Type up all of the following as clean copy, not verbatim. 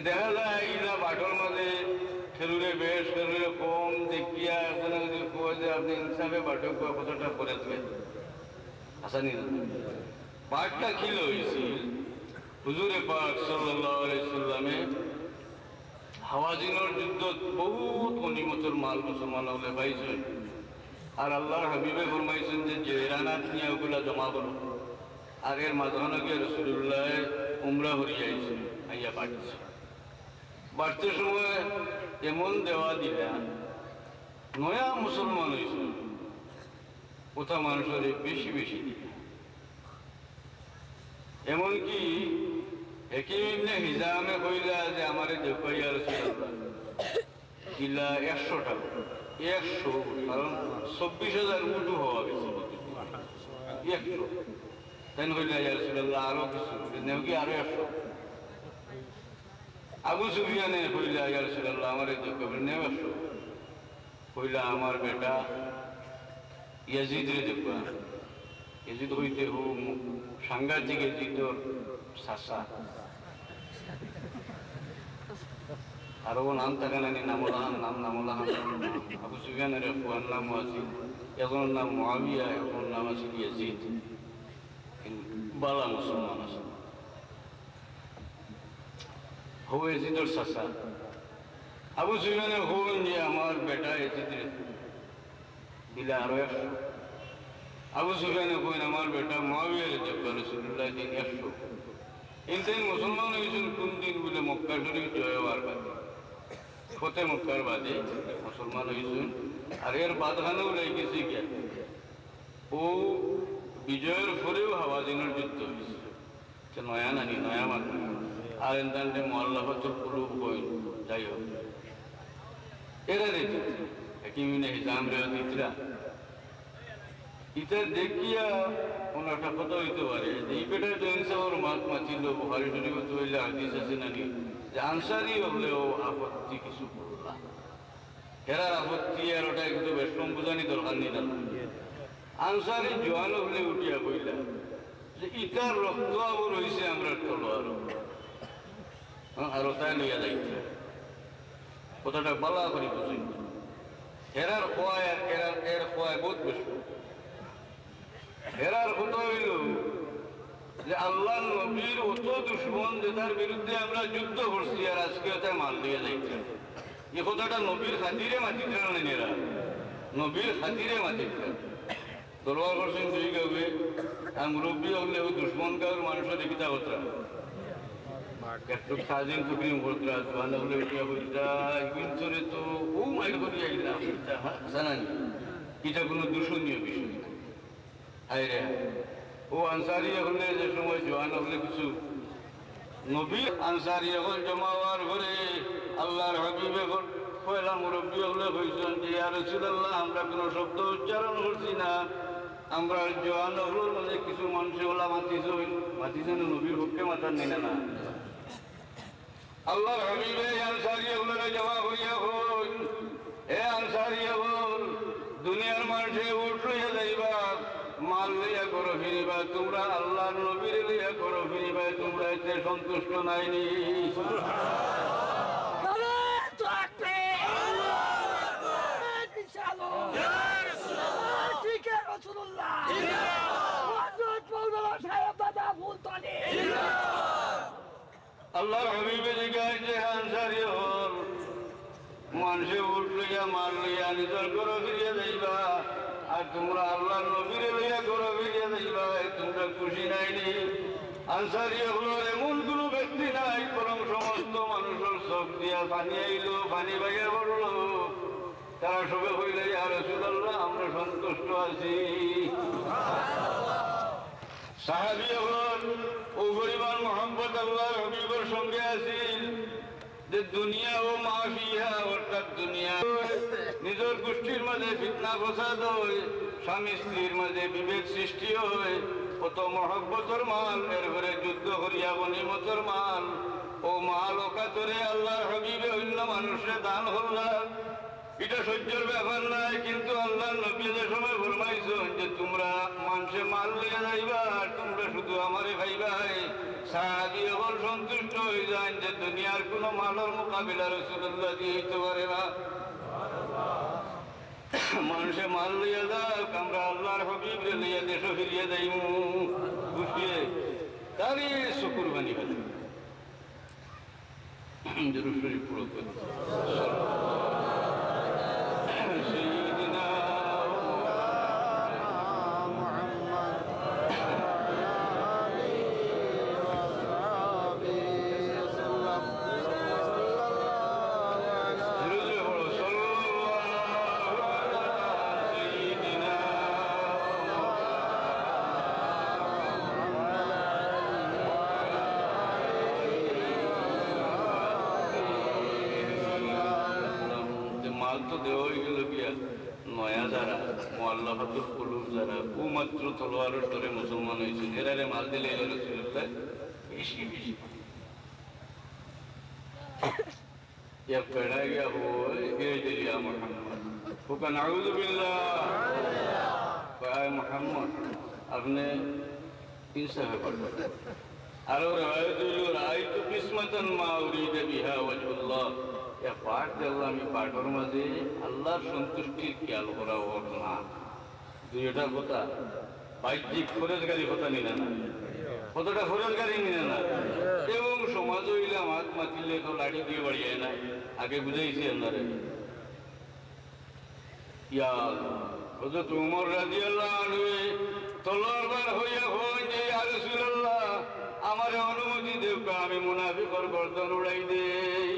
দেখা যায় ইলা বাটর মাঝে খেলুরে বেশ খেলুরে কম দেখিয়া এখন যদি কোয়া যে আপনি ইনসাফে বাটক কতটা করে দেবেন আসানি বাটটা খিল হয়েছিল হুজুরে পাক সাল্লাল্লাহু আলাইহি সাল্লামে হাওয়াজিনের যুদ্ধ বহুত গনিমতের মাল মুসলমান হলে পাইছেন আর আল্লাহর হাবিবে ফরমাইছেন যে জেরানাত নিয়ে ওগুলা জমা করো আর এর মাঝখানে গিয়ে রাসূলুল্লাহ উমরা হরিয়ে আইছে আইয়া বাড়ছে বাড়তে সময় এমন দেওয়া দিলা নয়া মুসলমান হয়েছে কোথা মানুষের বেশি বেশি দিলা এমনকি একিমনে হিজামে কইলা যে আমারে দেখাইয়া রাসূলুল্লাহ দিলা 100 টাকা 100 কারণ 24,000 উঠু হওয়া গেছে 100 তাই কইলা ইয়া রাসূলুল্লাহ আরো কিছু নেও কি আরো 100 আবু সুফিয়ানে কইলা ইয়া রাসূলুল্লাহ আমারে দেখাবেন নেও 100 কইলা আমার বেটা ইয়াজিদ রে দেখবা ইয়াজিদ হইতে হো সাংঘাতিক ইয়াজিদর সাসা আরো নাম থাকে না নামুলাহান নামুলাহান আবু সুফিয়ানের ফুয়ার নাম আছে একজনের নাম মুআবিয়া একজনের নাম আছে ইয়াজিদ বালা মুসলমান আছে হো ইয়াজিদর সাসা আবু সুফিয়ানে হন যে আমার বেটা ইয়াজিদ দিলা আরো 100 আবু সুফিয়ানে কইন আমার বেটা মুআবিয়া দেখবা রাসূলুল্লাহ দিন 100 ইনতেন মুসলমান হয়েছেন কোন দিন বলে মক্কা শরীফ জয় হওয়ার বাদে ফতে মক্কার বাদে মুসলমান হয়েছেন আর এর বাদখানেও লেগেছে গিয়া ও বিজয়ের পরেও হাওয়াজিনের যুদ্ধ হয়েছে নয়া নানি নয়া মানুষ আর এনতান্তে মোয়াল্লাফাতুল কুলুব কইন যাই হোক এরা দেখছে একিমিনে হিজাম রে দিতরা ইটা দেখিয়া ওনাটা কথা হইতে পারে যে এই বেটায় তো ইনসাফের মাত মাছিল বুখারী শরীফে তো হইলে হাদিস আছে নাকি যে আনসারি হলেও আপত্তি কিছু করলা এরার আপত্তি আর ওটা কিন্তু বেশম বোঝানি দরকার নেই না আনসারি জোয়ান হলে উঠিয়া কইলা যে ইটার রক্ত আবর হয়েছে আমরা তলোয়ার আর ওটাই লইয়া যাইতে কথাটা বালা করি বুঝি এরার খোয়ায় আর এর খোয়ায় বহুত বেশি এরার কথা হইল যে আল্লাহ নবীর অত দুশ্মন যে তার বিরুদ্ধে আমরা যুদ্ধ করছি আর আজকে তাই মাল দিয়ে যাইছে এই কথাটা নবীর খাতিরে মাতিতে নেন এরা নবীর খাতিরে মাতিতে দরবার করছেন দুই গাবে আর মুরব্বী হলে ও দুশ্মন গাঁর মানুষের দেখিতা কথা একটু সাজিন টুকরিম করতরা জোয়ান হলে উঠিয়া বলতা কিন্তু তো ও মাইল করিয়া আইলা জানানি এটা কোনো দূষণীয় বিষয় না আরে ও আনসারি হলে যে সময় জোয়ান হলে কিছু নবী আনসারি এখন জমা হওয়ার ঘরে আল্লাহর হাবিবে পয়লা মুরব্বী হলে হয়েছেন যে ইয়া রাসূলুল্লাহ আমরা কোনো শব্দ উচ্চারণ করছি না আমরা জোয়ান হল মানে কিছু মানুষ ওলা মাতিছেন নবীর পক্ষে মাথার নিনে না আল্লাহর হাবিবে আনসারি হলে জমা হইয়া হন এ আনসারি হল দুনিয়ার মানুষে উঠে যাইবা মাল লইয়া করো ফিরিবা তোমরা আল্লাহর নবীর লইয়া করো ফিরিবা তোমরা এতে সন্তুষ্ট নাইনি আল্লাহর হাবিবে জিজ্ঞাসা আনসারি হল মানুষে উঠ লইয়া মাল লইয়া নিজের করো ফিরিয়া যাইবা আর তোমরা আল্লাহ নবীরে লইয়া করো ফিরিয়া যাইবা তোমরা খুশি নাইনি আনসারি হলো এমন কোনো ব্যক্তি নাই বরং সমস্ত মানুষের চোখ দিয়া পানি আইলো পানি বাইয়া পড়লো তারা সবে হইলে ইয়া রাসূলুল্লাহ আমরা সন্তুষ্ট আছি সাহাবী হল ও পরিমাণ মোহাম্মদ আল্লাহর হাবিবের সঙ্গে আছেন যে দুনিয়া ও মাফিয়া অর্থাৎ দুনিয়া নিজের গোষ্ঠীর মাঝে ফিতনা ফসাদ হয় স্বামী স্ত্রীর মাঝে বিভেদ সৃষ্টি হয় কত মহব্বতর মাল এর ঘরে যুদ্ধ করিয়া গনিমতের মাল ও মাল ওকাতরে আল্লাহর হাবিবে অন্য মানুষের দান হল্লা এটা সহ্যের ব্যাপার নাই কিন্তু আল্লাহর নবী যে সময় ফরমাইছেন যে তোমরা মানুষে মাল লইয়া যাইবা আর তোমরা শুধু আমারে খাইবা সাহাবী হল সন্তুষ্ট হয়ে যান যে দুনিয়ার কোনো মালের মোকাবিলা রাসূলুল্লাহ দিয়ে হইতে পারে না। মানুষে মাল লইয়া যাক, আমরা আল্লাহর হাবিব লইয়া দেশ ফিরিয়ে যাইমু বুঝিয়ে তারই শুকুরবানি হবে। দুরূদ শরীফ পড়ো তো। দেওয়াই গেল গিয়া নয়া যারা মোয়াল্লাফাতুল কুলুব যারা ও মাত্র তলোয়ারের ধরে মুসলমান হয়েছে, এরারে মাল দিলে এরা ছিল বেশি বেশি পেড়া গিয়া বই দিলিয়া মোহাম্মদ ফুকা নাউযু বিল্লাহ কয় মোহাম্মদ আপনি ইনসাফে পড়বেন। আরো রায়ত হইল রায়তু কিসমাতান মা উরিদা বিহা ওয়াজহুল্লাহ। পাঠ দিল্লাহ আমি পাঠের মাঝে আল্লাহর সন্তুষ্টির খেয়াল করা ওর না দুইটা কথা বাহ্যিক ফরেজগারি কথা নিলে না, কতটা ফরেজগারি নিলে না। এবং সমাজ হইলে হাত মাতিলে তো লাঠি দিয়ে বাড়িয়ে না, আগে বুঝাইছি আল্লাহরে। হযরত উমর রাদিয়াল্লাহু আনহু তলোয়ারবার হইয়া হন যে ইয়া রাসূলুল্লাহ আমারে অনুমতি দেও, আমি মুনাফিকর গর্দন উড়াই দেই।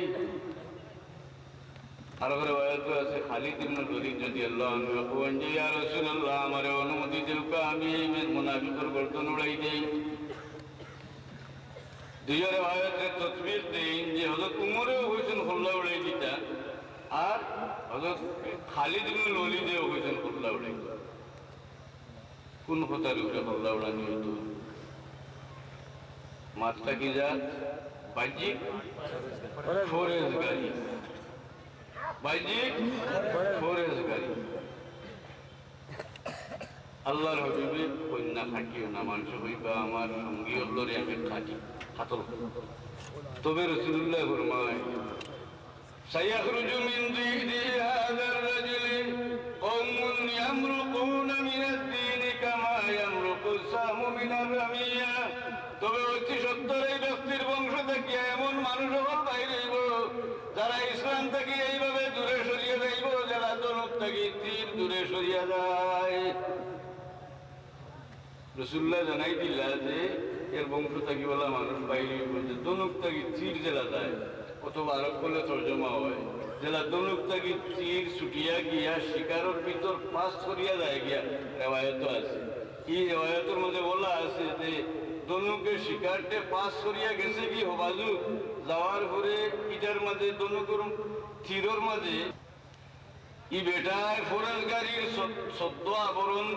আর রিওয়ায়াত আছে খালিদ ইবনে ওলীদ রাদিয়াল্লাহু আনহু কইন যে ইয়া রাসূলুল্লাহ আমারে অনুমতি দেও, আমি এই মুনাফিকর গর্দন উড়াই দেই। দুই রিওয়ায়াতে তাসবির দেন যে হযরত উমরেও হইছেন খোল্লা উড়াই দিতা, আর হযরত খালিদ ইবনে ওলীদেও হইছেন খোল্লা উড়াই দিতা। কোন কথার উপরে খোল্লা উড়ানি হইতো? মাত্রা কি জাত বাহ্যিক ফরেজগারি, বাহ্যিক ফরেজগারি। আল্লাহর হাবিবে কন্যা খাটিও না, মানুষ হইবা আমার সঙ্গী হলরে আমি খাটি হাতল। তবে রাসূলুল্লাহ ফরমায় সায়াখরুজু মিন যিদি হাযার রাজুলি কওমুন ইয়ামরুকুনা মিনাদ দীন কামা ইয়ামরুকুস সাহমু মিনার রামিয়া। তবে অতি সত্তর এই ব্যক্তির বংশ থেকে এমন মানুষ হল বাইরে হইব যারা ইসলাম থেকে এইভাবে দূরে সরিয়ে যাইব, যারা ধনুক থেকে তীর দূরে সরিয়া যায়। রাসূলুল্লাহ জানাই দিলা যে এর বংশ থেকে বলা মানুষ বাইরে হইব যে ধনুক থেকে তীর জেলা যায়, অথবা আরব বলে তর্জমা হয় জেলা ধনুক থেকে তীর ছুটিয়া গিয়া শিকারের ভিতর পাস করিয়া যায় গিয়া। রেওয়ায়ত আছে, এই রেওয়ায়তের মধ্যে বলা আছে যে ধনুকের শিকারটে পাস করিয়া গেছে কি হবাজু যাওয়ার পরে ইটার মাঝে ধনুকের তীরের মাঝে ই বেটায় ফরেজগারির সদ্য আবরণ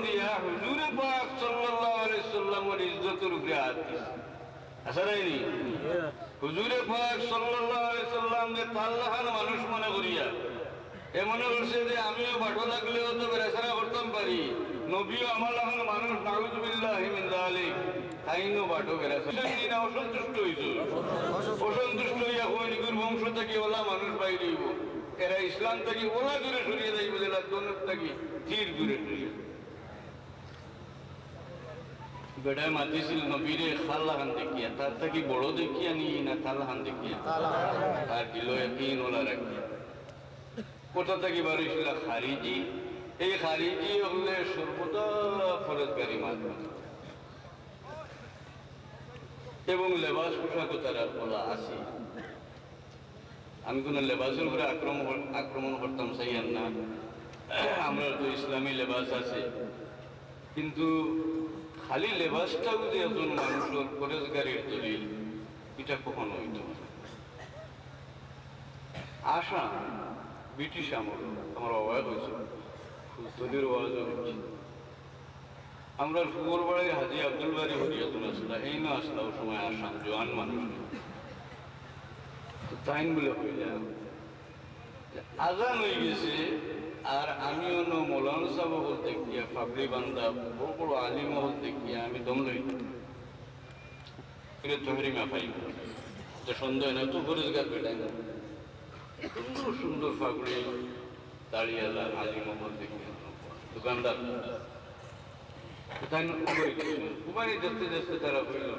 দিয়া হুজুরে পাক সাল্লাল্লাহু আলাইহি সাল্লামের ইজ্জতের উপরে হাত দিছে। আচ্ছা রাইনি হুজুরে পাক সাল্লাল্লাহু আলাইহি সাল্লাম যে তাল্লাহান মানুষ মনে করিয়া এ মনে করছে যে আমিও বাটো লাগলেও তো বেরেসারা করতাম পারি, নবীও আমার এখন মানুষ নাউযু বিল্লাহি মিন যালিক তাইনো বাটো বেরেসারা না অসন্তুষ্ট হইল। অসন্তুষ্ট হইয়া কইনিকুর বংশ থেকে ওলা মানুষ বাইরে হইব, এরা ইসলাম থেকে ওলা দূরে সরিয়ে যাইব, জেলা ধনুক থেকে তীর দূরে সরিয়ে। বেটায় মাতিছিল নবীরে খাল্লাহান দেখিয়া, তার থেকে বড় দেখিয়া নি না খাল্লাহান দেখিয়া, তার দিল একদিন ওলা রাখিয়া। কোথা থেকে বাড়িছিল খারিজি, এই খারিজি হলে সর্বদা ফরেজগারি মাধ্যম এবং লেবাস পোশাকও তারা বলা আছে। আমি কোনো লেবাসের উপরে আক্রমণ করতাম চাইয়ান না, আমরা তো ইসলামী লেবাস আছে, কিন্তু খালি লেবাসটাও যে একজন মানুষের ফরেজগারির দলিল এটা কখনো হইত না। আশা ব্রিটিশ আমল আমার অবাক হয়েছে, ফুলতলির ওয়াজ হচ্ছে। আমরা ফুকর বাড়ির হাজি আব্দুল বাড়ি হরিয়াতুল আসলা এই না আসলা ও সময় আসাম জোয়ান মানুষ তাইন বলে হইলাম আজান হয়ে গেছে, আর আমিও নো মৌলানা সাহেব বলতে গিয়া ফাবরি বান্দা বড় বড় আলিম বলতে গিয়া আমি দম লই তহরি মা পাই তো সন্দেহ না তো পরিষ্কার পেটাই না সুন্দর সুন্দর ফাবরি দাঁড়িয়ালা আলিম বলতে গিয়া দোকানদার কোথায় কুমারী দেখতে দেখতে তারা বলল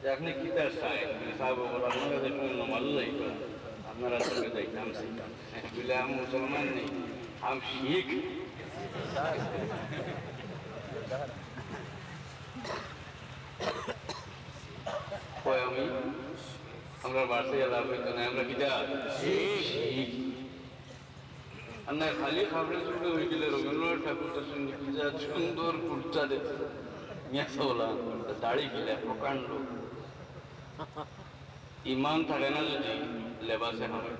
যে আপনি কি তার চাই সাহেব বল আপনার কাছে শুনলাম ভালো লাগবে আপনারা সঙ্গে যাইতাম বলে আমি মুসলমান নেই আমি শিখ আমি আমরা বাসায় লাভ হইতো না আমরা কিটা শিখ না খালি খাবারের জন্য হয়ে গেলে রবীন্দ্রনাথ ঠাকুরটার সঙ্গে পিজা সুন্দর কুর্তা দেখতে মেসওলা দাড়ি গেলে প্রকাণ্ড ইমান থাকে না যদি লেবাসে হবে